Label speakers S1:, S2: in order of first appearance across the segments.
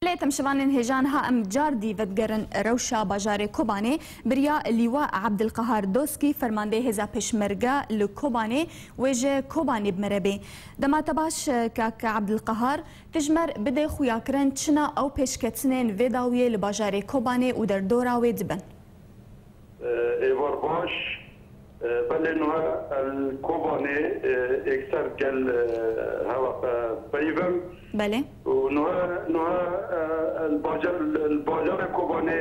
S1: بله تمشوان هجان ها ام جاردی ودگرن روشا باجار کوبانه بریا لیوا عبدالقهار دوسکی فرمانده هزا پشمرگا لکوبانه وجه کوبانه بمربه دما تباش کاک عبدالقهار تجمر بده خویاکرن چنا او پیشکتنین ویداوی لباجار کوبانه و در دوراوی دبن
S2: ایوار باش بله نوها الكوباني اكثر قال هوا بيفم
S1: بله
S2: ونوها الباجر الكوباني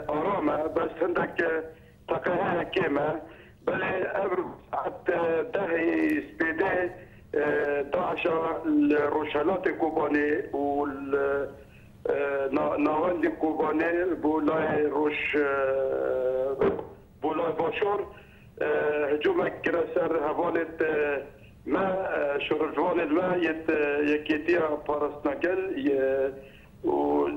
S2: ارامه بس عندك تقاها كيما بله ابرز حتى دهي سبيده داعشة الروشالات الكوباني وال ناوندي الكوباني بولاي روش بولاي باشور هجومك كراسر هوالت ما شرجوان الما يكيتيا بارسناكل و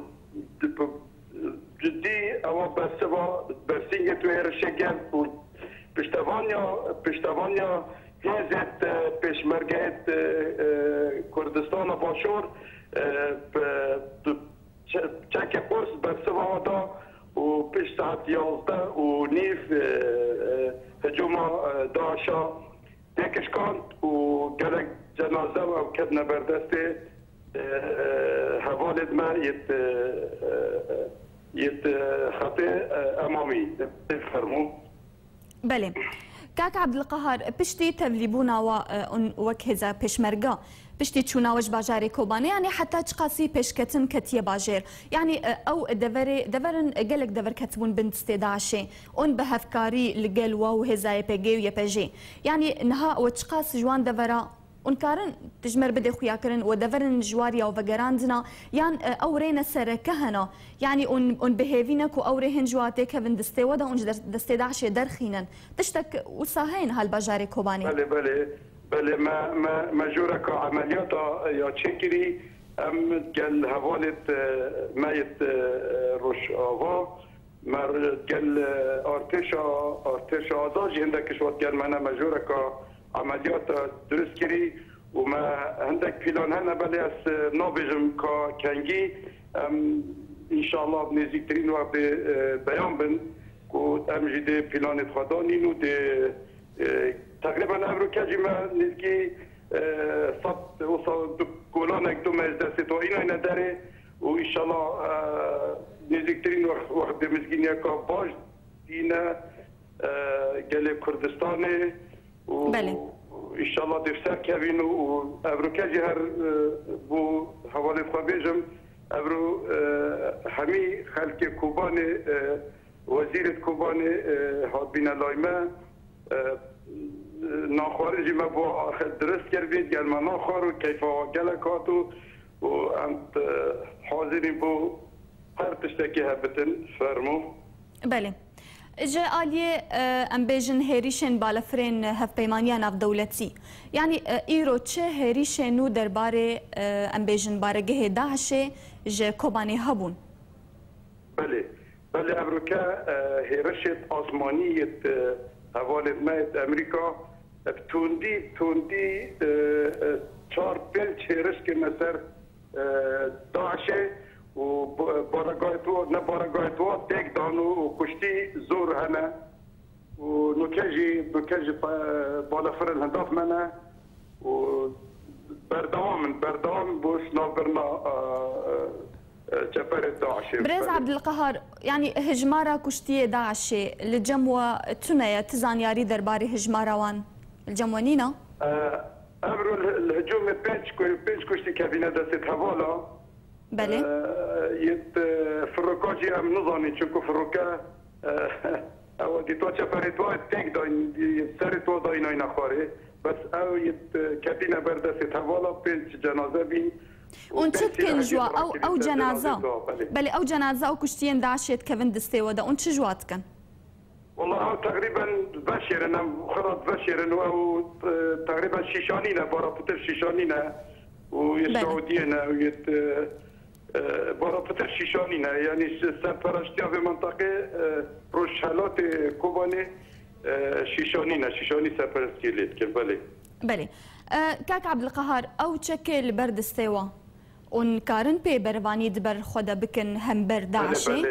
S2: جدي او بسبا برسينجت ويرشجل و بشتوانيا هزت بشمرجت كردستان باشور چک قرص بسبا دا و پیش ساعت 11 و نیف هجوما داعشا تکش کند و گلک جنازه و کدنا بردسته حوالد ما یت خطی امامی فرمو
S1: بله كاك عبد القهار بشتي تبليبونا وكهزا بشمرقا بشتي تشونا وج باجاري كوباني يعني حتى تشقاسي بشكتن كتيه باجير يعني او دفرن قالك دفر كتبون بنت استداشي اون بهفكاري لقال واو هزا يبيجي ويبيجي يعني نها وتشقاس جوان دفرا ونكارن تجمر بدي خوياكرن ودفرن جواريا وفقراندنا يعني اورينا سركهنا يعني اون بهيفينك واوريهن جواتك هفن دستي ودا اون دستي داعشي درخينن تشتك وصاهين هالباجاري كوباني
S2: بله ما جورك عمليات يا تشكري ام قال هوالت مايت روش آوا مر قال ارتشا آزاج هندك شوات قال مانا ما جورك عمليات درست كري وما عندك بلان هنا بلي اس نابجم كانجي ان شاء الله بنزيكترين وقت بيان بن كو ام جي دي بلان خداني نو دي تقريبا امريكا جيما نزكي صد وصل كولانك دو مجلس توينا هنا داري وان شاء الله نزيكترين وقت مسكينيا كباج دينا قال كردستاني
S1: بله
S2: ان شاء الله دفتر كابين وابروكا جهر بو حوالي خبيجم ابرو حمي خلق كوباني وزيرة كوباني هابينا لايما ناخارجي ما بو درست كربيت قال ما ناخار كيف قالكاتو وانت حاضرين بو هر تشتكي هبتن فرمو
S1: بله جاء آلية ام بيجن هيريشن بالفرين هف بيمانيا ناف دولتي يعني ايرو تشه هيريشن نو درباره ام بيجن بارجه داعشة جا كوباني هبون
S2: بله امريكا هيرشت عثمانية حوالي مايت امريكا بتوندي چار پنج هيرش که مسر داعشة و بارگاهتو نه بارگاهتو تک دانو و کشتی زور هنه و نکجی بالا فرن هنداف منه و بردوام بوش نابرنا جبر داعش
S1: بريز عبد القهار يعني هجمارة كشتية داعش الجموة تنيا تزانياري درباري هجمارة وان الجموانينا
S2: امرو الهجوم بنش كشتي كابينة دست هوالا
S1: بله
S2: يت فروكاجي ام نظامي چونكو فروكا او دي تو چپرتوا تك داين سرتوا داين اين اخاري بس او يت كابينه بردست حوالا بنت جنازه بي
S1: اون تشكن جوا او جنازه بله او جنازه او كشتين داعشت كفن دستي ودا اون تشجوات كان
S2: والله تقريبا بشر انا خلاص بشر او تقريبا شيشانينا بارا شيشانينا ويسعودينا ويت بارا فتر شيشانينا يعني سفرشتيا في منطقة روشالات كوباني شيشاني سفرشتي ليت كبالي
S1: بله كاك عبد القهار او تشكل برد استوى اون کارن پی بروانی دبر خدا بکن هم بر داعشی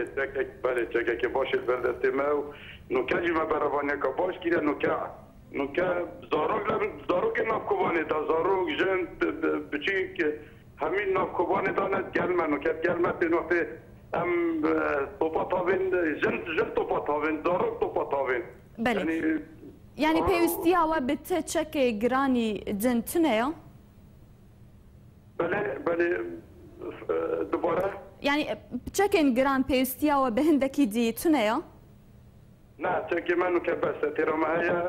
S2: بله چکه که باشه بردسته ما نو کجی ما بروانی که باش کیره نو که زاروک نافکوبانه دا زاروک جن بچی که همین نافکوبانه داند گلمه نو که گلمه تنوفته هم توپا تاوین جن توپا تاوین زاروک توپا تاوین
S1: بله يعني بيوستي هوا بتشكي جراني دنتنا يا
S2: بله دوباره
S1: يعني بتشكي جران بيوستي هوا بهندكي دي تنايا
S2: نه تشكي منو كبس ترى معايا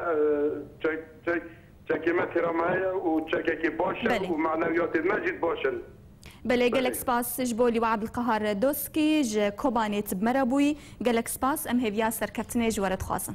S2: تشكي ما ترى معايا وتشكي باشا ومعنويات المجد باشا
S1: بله جالك سباس جبولي وعبد القهار دوسكي ج كوبانيت بمربوي جالك سباس ام هيفيا سركرتني جوارد خاصن